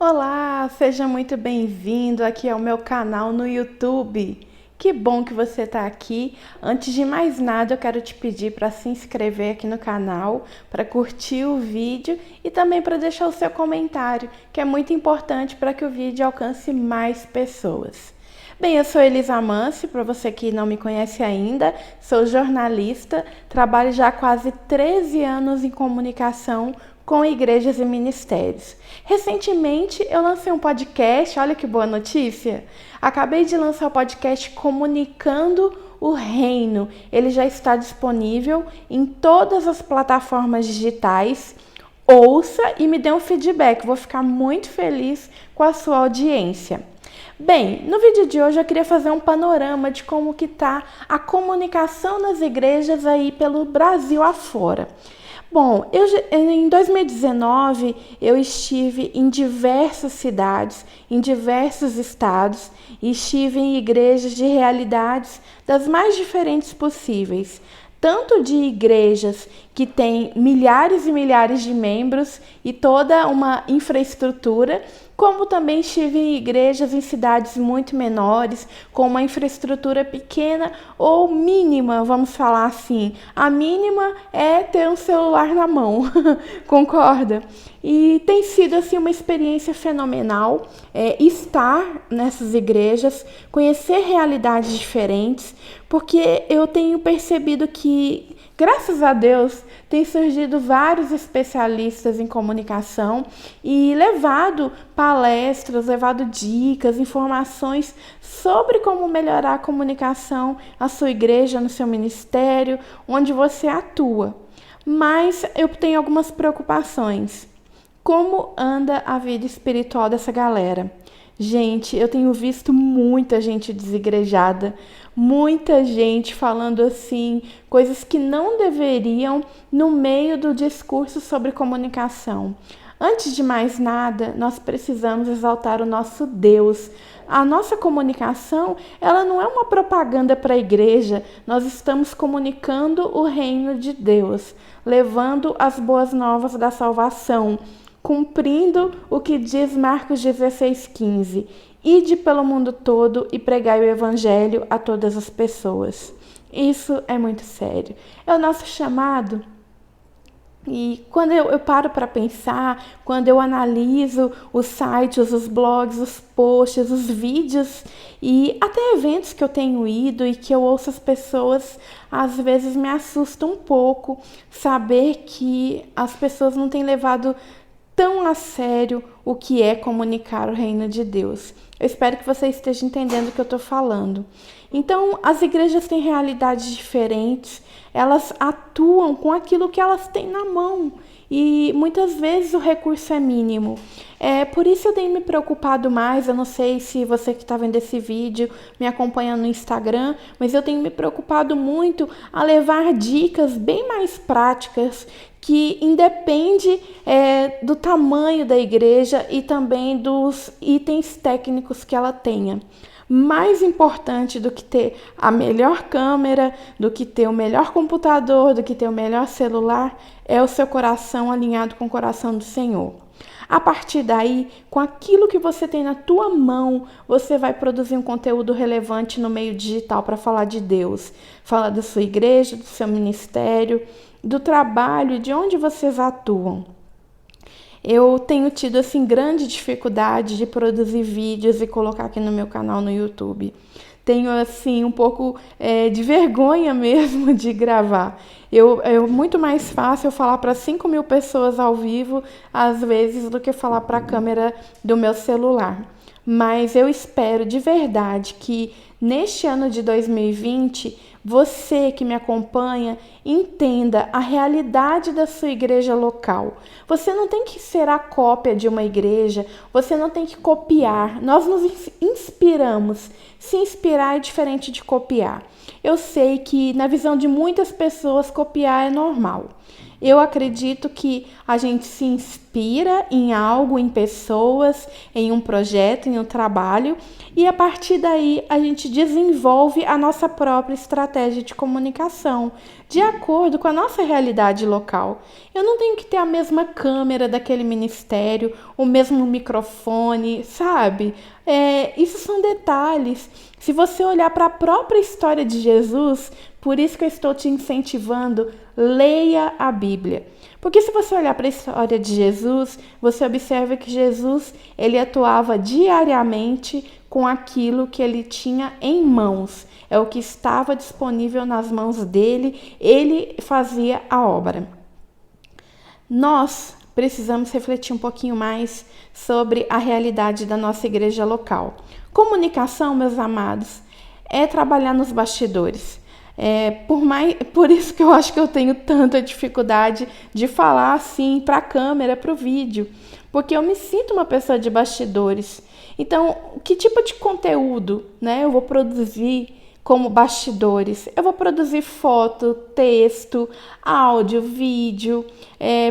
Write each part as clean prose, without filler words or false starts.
Olá, seja muito bem-vindo aqui ao meu canal no YouTube. Que bom que você está aqui. Antes de mais nada, eu quero te pedir para se inscrever aqui no canal, para curtir o vídeo e também para deixar o seu comentário, que é muito importante para que o vídeo alcance mais pessoas. Bem, eu sou Elisa Mansi, para você que não me conhece ainda, sou jornalista, trabalho já há quase 13 anos em comunicação com igrejas e ministérios. Recentemente eu lancei um podcast, olha que boa notícia! Acabei de lançar o podcast Comunicando o Reino. Ele já está disponível em todas as plataformas digitais. Ouça e me dê um feedback, vou ficar muito feliz com a sua audiência. Bem, no vídeo de hoje eu queria fazer um panorama de como que está a comunicação nas igrejas aí pelo Brasil afora. Bom, em 2019 eu estive em diversas cidades, em diversos estados, e estive em igrejas de realidades das mais diferentes possíveis. Tanto de igrejas que têm milhares e milhares de membros e toda uma infraestrutura, como também estive em igrejas em cidades muito menores, com uma infraestrutura pequena ou mínima, vamos falar assim. A mínima é ter um celular na mão, concorda? E tem sido assim uma experiência fenomenal estar nessas igrejas, conhecer realidades diferentes, porque eu tenho percebido que, graças a Deus, tem surgido vários especialistas em comunicação e levado palestras, levado dicas, informações sobre como melhorar a comunicação na sua igreja, no seu ministério, onde você atua. Mas eu tenho algumas preocupações. Como anda a vida espiritual dessa galera? Gente, eu tenho visto muita gente desigrejada, muita gente falando assim, coisas que não deveriam no meio do discurso sobre comunicação. Antes de mais nada, nós precisamos exaltar o nosso Deus. A nossa comunicação, ela não é uma propaganda para a igreja, nós estamos comunicando o reino de Deus, levando as boas novas da salvação, cumprindo o que diz Marcos 16,15. Ide pelo mundo todo e pregai o evangelho a todas as pessoas. Isso é muito sério. É o nosso chamado. E quando eu paro para pensar, quando eu analiso os sites, os blogs, os posts, os vídeos e até eventos que eu tenho ido e que eu ouço as pessoas, às vezes me assusta um pouco saber que as pessoas não têm levado tão a sério o que é comunicar o reino de Deus. Eu espero que você esteja entendendo o que eu estou falando. Então, as igrejas têm realidades diferentes, elas atuam com aquilo que elas têm na mão e muitas vezes o recurso é mínimo. Por isso eu tenho me preocupado mais, eu não sei se você que está vendo esse vídeo me acompanha no Instagram, mas eu tenho me preocupado muito a levar dicas bem mais práticas que independe do tamanho da igreja e também dos itens técnicos que ela tenha. Mais importante do que ter a melhor câmera, do que ter o melhor computador, do que ter o melhor celular, é o seu coração alinhado com o coração do Senhor. A partir daí, com aquilo que você tem na tua mão, você vai produzir um conteúdo relevante no meio digital para falar de Deus, falar da sua igreja, do seu ministério, do trabalho, de onde vocês atuam. Eu tenho tido assim grande dificuldade de produzir vídeos e colocar aqui no meu canal no YouTube. Tenho assim um pouco de vergonha mesmo de gravar. É muito mais fácil eu falar para 5.000 pessoas ao vivo, às vezes, do que falar para a câmera do meu celular. Mas eu espero de verdade que neste ano de 2020, você que me acompanha entenda a realidade da sua igreja local. Você não tem que ser a cópia de uma igreja, você não tem que copiar. Nós nos inspiramos. Se inspirar é diferente de copiar. Eu sei que na visão de muitas pessoas copiar é normal. Eu acredito que a gente se inspira em algo, em pessoas, em um projeto, em um trabalho, e a partir daí a gente desenvolve a nossa própria estratégia de comunicação, de acordo com a nossa realidade local. Eu não tenho que ter a mesma câmera daquele ministério, o mesmo microfone, sabe? Isso são detalhes. Se você olhar para a própria história de Jesus, por isso que eu estou te incentivando, leia a Bíblia. Porque se você olhar para a história de Jesus, você observa que Jesus, ele atuava diariamente com aquilo que ele tinha em mãos. É o que estava disponível nas mãos dele, ele fazia a obra. Nós precisamos refletir um pouquinho mais sobre a realidade da nossa igreja local. Comunicação, meus amados, é trabalhar nos bastidores. Por isso que eu acho que eu tenho tanta dificuldade de falar assim para a câmera, para o vídeo, porque eu me sinto uma pessoa de bastidores. Então, que tipo de conteúdo, né, eu vou produzir como bastidores? Eu vou produzir foto, texto, áudio, vídeo,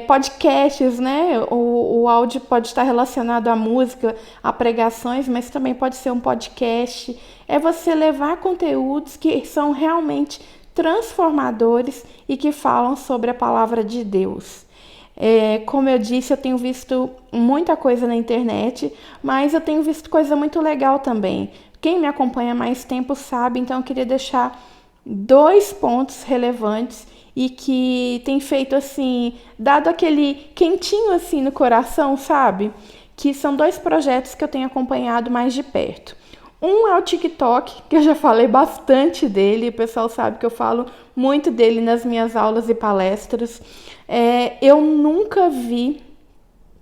podcasts, né? O áudio pode estar relacionado à música, a pregações, mas também pode ser um podcast. É você levar conteúdos que são realmente transformadores e que falam sobre a palavra de Deus. Como eu disse, eu tenho visto muita coisa na internet, mas eu tenho visto coisa muito legal também. Quem me acompanha há mais tempo sabe, então eu queria deixar 2 pontos relevantes e que tem feito assim, dado aquele quentinho assim no coração, sabe? Que são 2 projetos que eu tenho acompanhado mais de perto. Um é o TikTok, que eu já falei bastante dele, o pessoal sabe que eu falo muito dele nas minhas aulas e palestras. Eu nunca vi,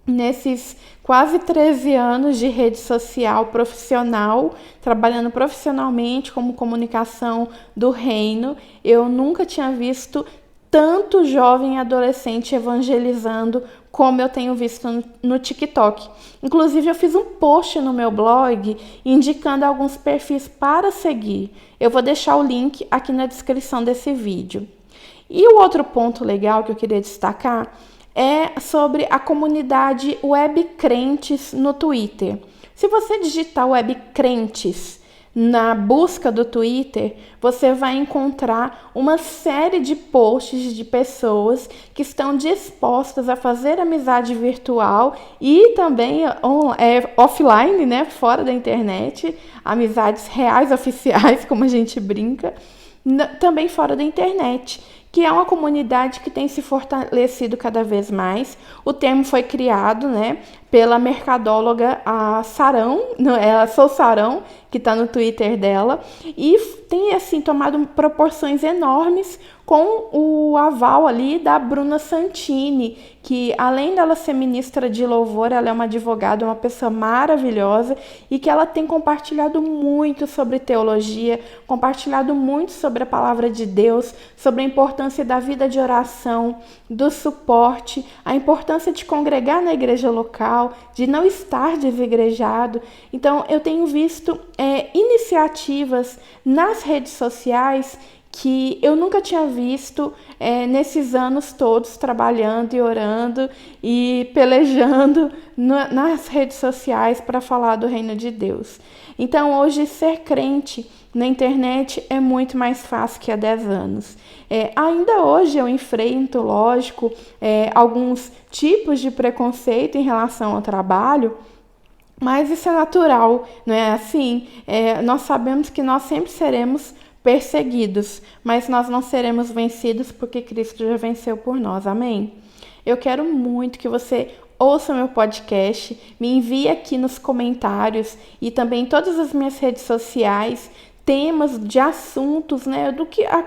nesses quase 13 anos de rede social profissional, trabalhando profissionalmente como comunicação do reino, eu nunca tinha visto tanto jovem e adolescente evangelizando como eu tenho visto no TikTok. Inclusive, eu fiz um post no meu blog indicando alguns perfis para seguir. Eu vou deixar o link aqui na descrição desse vídeo. E o outro ponto legal que eu queria destacar é sobre a comunidade Web Crentes no Twitter. Se você digitar Web Crentes na busca do Twitter, você vai encontrar uma série de posts de pessoas que estão dispostas a fazer amizade virtual e também offline, né, fora da internet, amizades reais, oficiais, como a gente brinca, também fora da internet, que é uma comunidade que tem se fortalecido cada vez mais. O termo foi criado, né, pela mercadóloga a Sarão, a Sou Sarão, que está no Twitter dela, e tem assim tomado proporções enormes com o aval ali da Bruna Santini, que além dela ser ministra de louvor, ela é uma advogada, uma pessoa maravilhosa e que ela tem compartilhado muito sobre teologia, compartilhado muito sobre a palavra de Deus, sobre a importância da vida de oração, do suporte, a importância de congregar na igreja local, de não estar desigrejado. Então, eu tenho visto iniciativas nas redes sociais que eu nunca tinha visto nesses anos todos trabalhando e orando e pelejando nas redes sociais para falar do reino de Deus. Então, hoje, ser crente na internet é muito mais fácil que há 10 anos. Ainda hoje eu enfrento, lógico, alguns tipos de preconceito em relação ao trabalho, mas isso é natural, não é assim? Nós sabemos que nós sempre seremos perseguidos, mas nós não seremos vencidos porque Cristo já venceu por nós, amém? Eu quero muito que você ouça meu podcast, me envie aqui nos comentários e também em todas as minhas redes sociais temas de assuntos, né?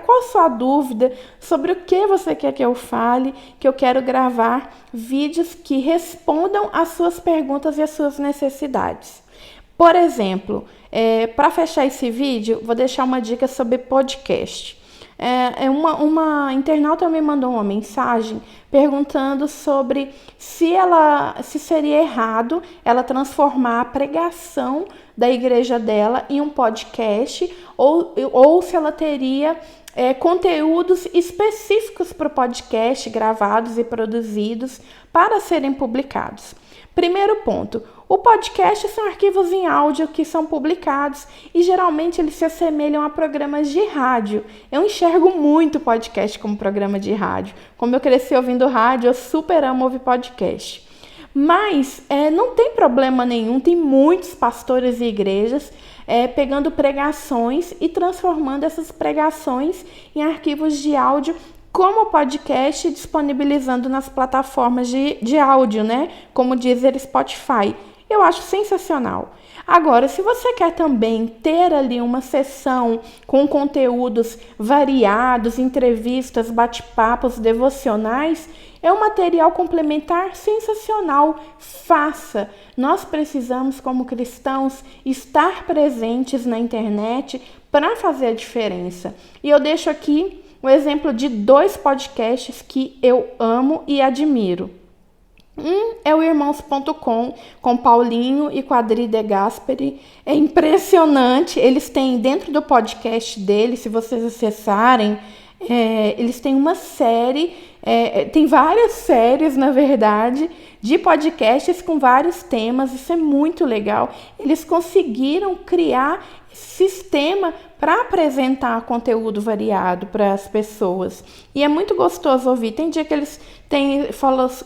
Qual a sua dúvida, sobre o que você quer que eu fale, que eu quero gravar vídeos que respondam às suas perguntas e às suas necessidades. Por exemplo, para fechar esse vídeo, vou deixar uma dica sobre podcast. Uma internauta me mandou uma mensagem perguntando sobre se seria errado ela transformar a pregação da igreja dela em um podcast ou se ela teria conteúdos específicos para o podcast, gravados e produzidos para serem publicados. Primeiro ponto, o podcast são arquivos em áudio que são publicados e geralmente eles se assemelham a programas de rádio. Eu enxergo muito podcast como programa de rádio. Como eu cresci ouvindo rádio, eu super amo ouvir podcast. Mas não tem problema nenhum, tem muitos pastores e igrejas pegando pregações e transformando essas pregações em arquivos de áudio como podcast, disponibilizando nas plataformas de áudio, né? Como Deezer e Spotify. Eu acho sensacional. Agora, se você quer também ter ali uma sessão com conteúdos variados, entrevistas, bate-papos, devocionais, é um material complementar sensacional. Faça! Nós precisamos, como cristãos, estar presentes na internet para fazer a diferença. E eu deixo aqui o exemplo de 2 podcasts que eu amo e admiro. Um é o Irmãos.com, com Paulinho e com a Adri De Gasperi. É impressionante, eles têm dentro do podcast deles, se vocês acessarem, eles têm uma série, tem várias séries, na verdade, de podcasts com vários temas. Isso é muito legal. Eles conseguiram criar sistema para apresentar conteúdo variado para as pessoas. E é muito gostoso ouvir. Tem dia que eles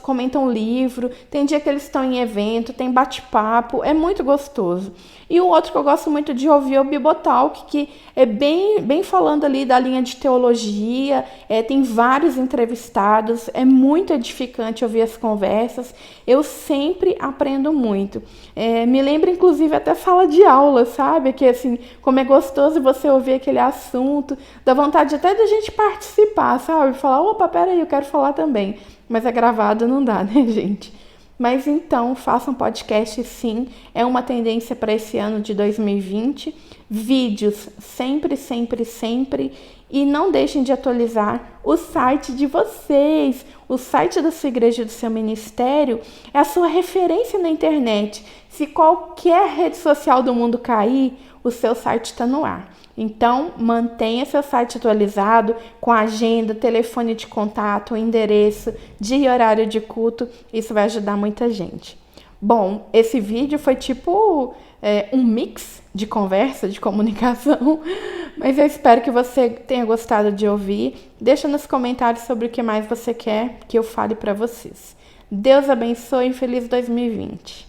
comentam livro, tem dia que eles estão em evento, tem bate-papo, é muito gostoso. E o outro que eu gosto muito de ouvir é o Bibotalk, que é bem falando ali da linha de teologia, tem vários entrevistados, é muito edificante ouvir as conversas. Eu sempre aprendo muito. Me lembra, inclusive, até sala de aula, sabe? Que assim, como é gostoso você ouvir aquele assunto, dá vontade até de a gente participar, sabe? Falar, opa, peraí, eu quero falar também. Mas é gravado, não dá, né, gente? Mas então, façam podcast sim, é uma tendência para esse ano de 2020. Vídeos sempre, sempre, sempre. E não deixem de atualizar o site de vocês. O site da sua igreja, do seu ministério, é a sua referência na internet. Se qualquer rede social do mundo cair, o seu site está no ar. Então, mantenha seu site atualizado com agenda, telefone de contato, endereço, dia e horário de culto. Isso vai ajudar muita gente. Bom, esse vídeo foi tipo um mix de conversa, de comunicação, mas eu espero que você tenha gostado de ouvir. Deixa nos comentários sobre o que mais você quer que eu fale para vocês. Deus abençoe e feliz 2020.